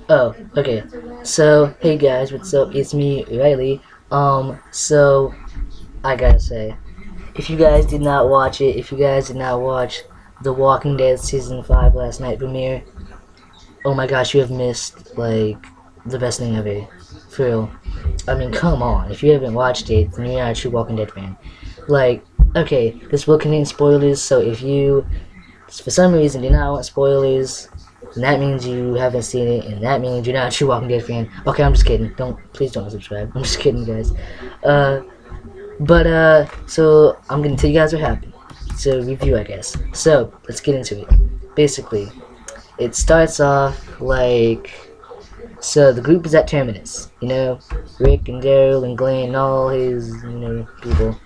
Oh, okay. So, hey guys, what's up? It's me, Riley. So I gotta say, if you guys did not watch it, if you guys did not watch The Walking Dead season 5 last night premiere, oh my gosh, you have missed like the best thing ever. For real. I mean, come on. If you haven't watched it, then you're not a true Walking Dead fan. Like, okay, this will contain spoilers, so if you, for some reason, do not want spoilers, then that means you haven't seen it, and that means you're not a true Walking Dead fan. Okay, I'm just kidding. Please don't subscribe. I'm just kidding, guys. Uh, so I'm gonna tell you guys what happened. So, review, I guess. So, let's get into it. Basically, it starts off like, so the group is at Terminus. You know, Rick and Daryl and Glenn and all his, people.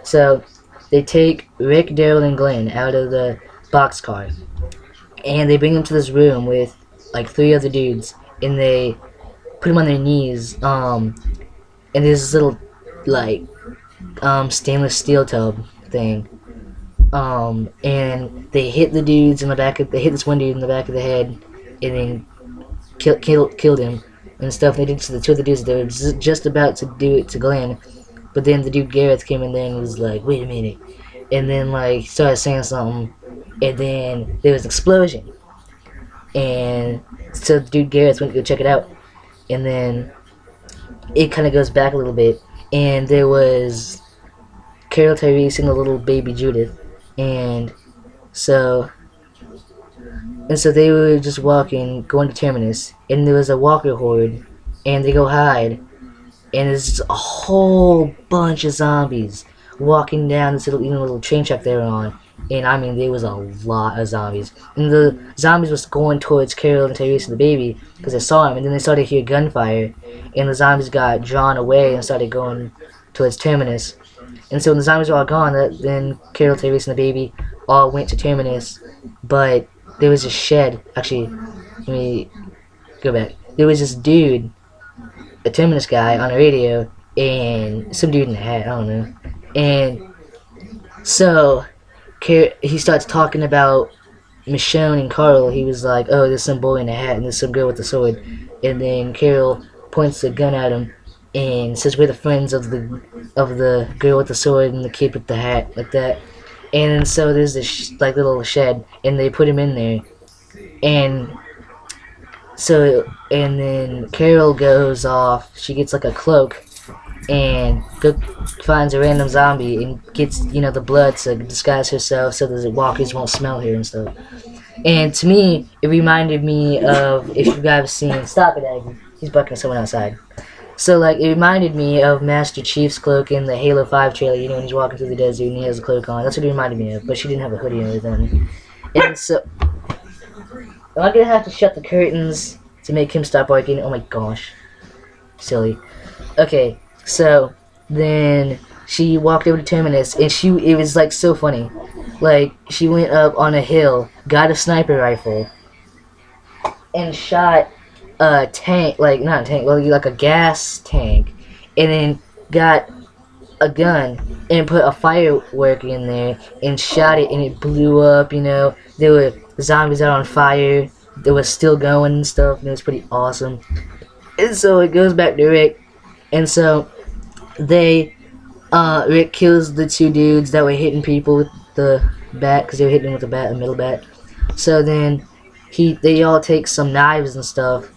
So, they take Rick, Daryl, and Glenn out of the boxcar, and they bring them to this room with like three other dudes, and they put them on their knees. And there's this little like stainless steel tub thing. And they hit the dudes in the back. They hit this one dude in the back of the head, and then killed him and stuff. They did to the two other dudes. They were just about to do it to Glenn, but then the dude Gareth came in there and was like, "Wait a minute," and then like started saying something, and then there was an explosion, and so the dude Gareth went to go check it out, and then it kind of goes back a little bit, and there was Carol Tyrese and the little baby Judith, and so so they were just walking, going to Terminus, and there was a walker horde, and they go hide, and there's just a whole bunch of zombies walking down this little train track they were on, and I mean there was a lot of zombies, and the zombies was going towards Carol and Tyrese and the baby because they saw him, and then they started to hear gunfire, and the zombies got drawn away and started going towards Terminus, and so when the zombies were all gone, then Carol, Tyrese, and the baby all went to Terminus, but there was a shed. Actually, let me go back. There was this dude, a Terminus guy, on the radio, and some dude in a hat, I don't know. And so he starts talking about Michonne and Carl. He was like, "Oh, there's some boy in a hat, and there's some girl with a sword." And then Carol points the gun at him and says, "We're the friends of the girl with the sword and the kid with the hat," like that. And so there's this like little shed, and they put him in there, and and then Carol goes off. She gets like a cloak, and finds a random zombie and gets the blood to disguise herself so that the walkers won't smell her and stuff. And to me, it reminded me of, if you guys have seen, stop it, Aggie. He's bucking at someone outside. So, like, it reminded me of Master Chief's cloak in the Halo 5 trailer, when he's walking through the desert and he has a cloak on. That's what it reminded me of, but she didn't have a hoodie or anything. And so, am I gonna have to shut the curtains to make him stop barking? Oh my gosh. Silly. Okay, so, then she walked over to Terminus, and it was, like, so funny. Like, she went up on a hill, got a sniper rifle, and shot a tank, like not a tank, like a gas tank, and then got a gun and put a firework in there and shot it, and it blew up. There were zombies out on fire. They were still going and stuff, and it was pretty awesome. And so it goes back to Rick, and so Rick kills the two dudes that were hitting people with the bat, because they were hitting them with the bat, a metal bat. So then they all take some knives and stuff,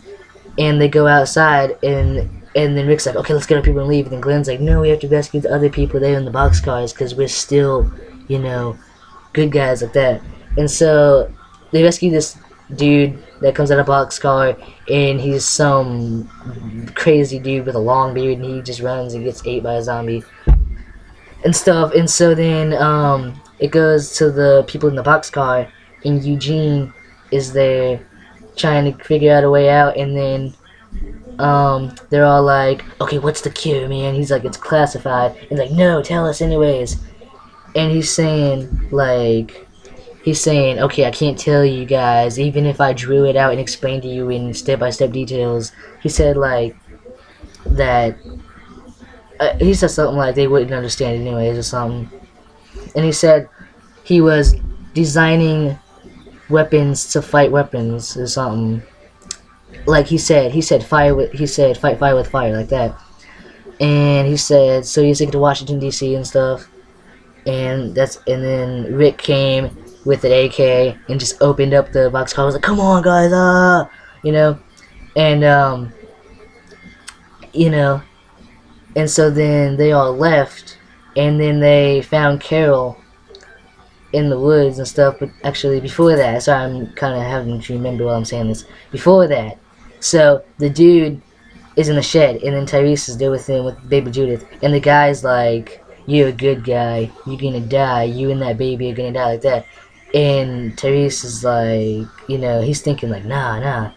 and they go outside, and then Rick's like, "Okay, let's get our people and leave." And then Glenn's like, "No, we have to rescue the other people there in the boxcars because we're still, good guys," like that. And so they rescue this dude that comes out of a boxcar, and he's some crazy dude with a long beard, and he just runs and gets ate by a zombie and stuff. And so then it goes to the people in the boxcar, and Eugene is there trying to figure out a way out, and then they're all like, "Okay, what's the cure, man?" He's like, "It's classified." And he's like, "No, tell us anyways." And he's saying, "Okay, I can't tell you guys, even if I drew it out and explained to you in step-by-step details." He said, like, that, he said something like they wouldn't understand anyways or something. And he said he was designing weapons to fight weapons or something. like he said fight fire with fire, like that. And he said, so he's taken to Washington D.C. and stuff. And then Rick came with an AK and just opened up the boxcar. I was like, come on, guys, you know. And you know, and so then they all left, and then they found Carol in the woods and stuff. But actually, before that, sorry, I'm kind of having to remember while I'm saying this. Before that, so the dude is in the shed, and then Tyrese is there with him with baby Judith, and the guy's like, "You're a good guy. You're gonna die. You and that baby are gonna die," like that. And Tyrese is like, you know, he's thinking like, nah,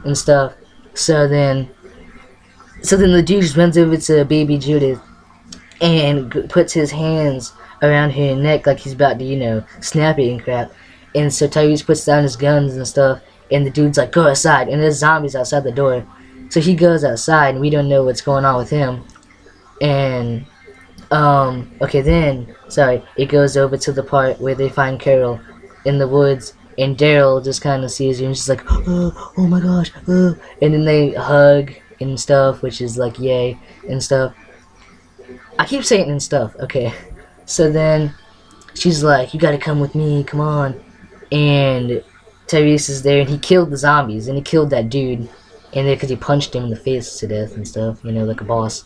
and stuff. So then the dude just runs over to baby Judith and puts his hands around her neck like he's about to, you know, snap it and crap. And so Tyrese puts down his guns and stuff, and the dude's like, go outside. And there's zombies outside the door. So he goes outside, and we don't know what's going on with him. And, okay, then, sorry, it goes over to the part where they find Carol in the woods, and Daryl just kind of sees her, and she's like, oh my gosh, and then they hug and stuff, which is like, yay, and stuff. I keep saying and stuff, okay. So then, she's like, you gotta come with me, come on. And Tyrese is there, and he killed the zombies, and he killed that dude, and because he punched him in the face to death and stuff, you know, like a boss.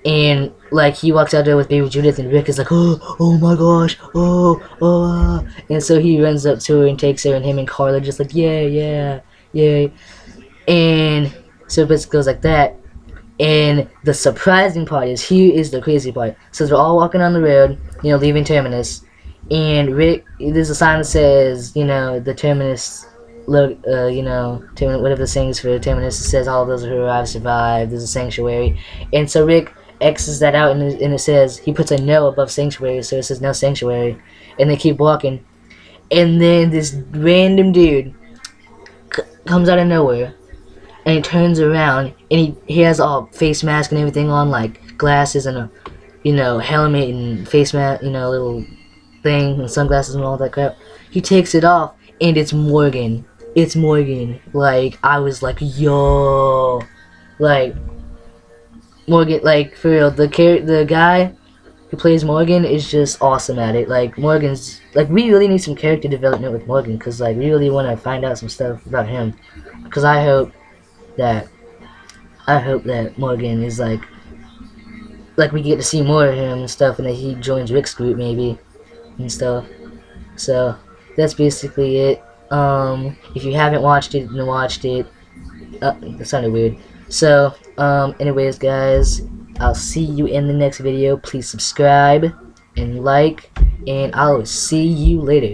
And like he walks out there with baby Judith, and Rick is like, oh my gosh, and so he runs up to her and takes her, and him and Carla just like, yeah, and so it goes like that. And the surprising part is, here is the crazy part. So they're all walking on the road, you know, leaving Terminus, and Rick, there's a sign that says, you know, the Terminus, you know, whatever the saying is for Terminus, it says all those who arrive survive, there's a sanctuary. And so Rick X's that out, and it says, he puts a no above sanctuary, so it says no sanctuary. And they keep walking, and then this random dude comes out of nowhere, and he turns around, and he has all face mask and everything on, like glasses and a, you know, helmet and face mask, you know, little thing, and sunglasses and all that crap. He takes it off, and it's Morgan. It's Morgan. Like, I was like, yo, like, Morgan, like, for real, the guy who plays Morgan is just awesome at it. Like, Morgan's, like, we really need some character development with Morgan, because, like, we really want to find out some stuff about him. Because I hope that Morgan is, like, we get to see more of him and stuff, and that he joins Rick's group, maybe, and stuff. So, that's basically it. If you haven't watched it, then watched it. That sounded weird. So, anyways, guys, I'll see you in the next video. Please subscribe and like, and I'll see you later.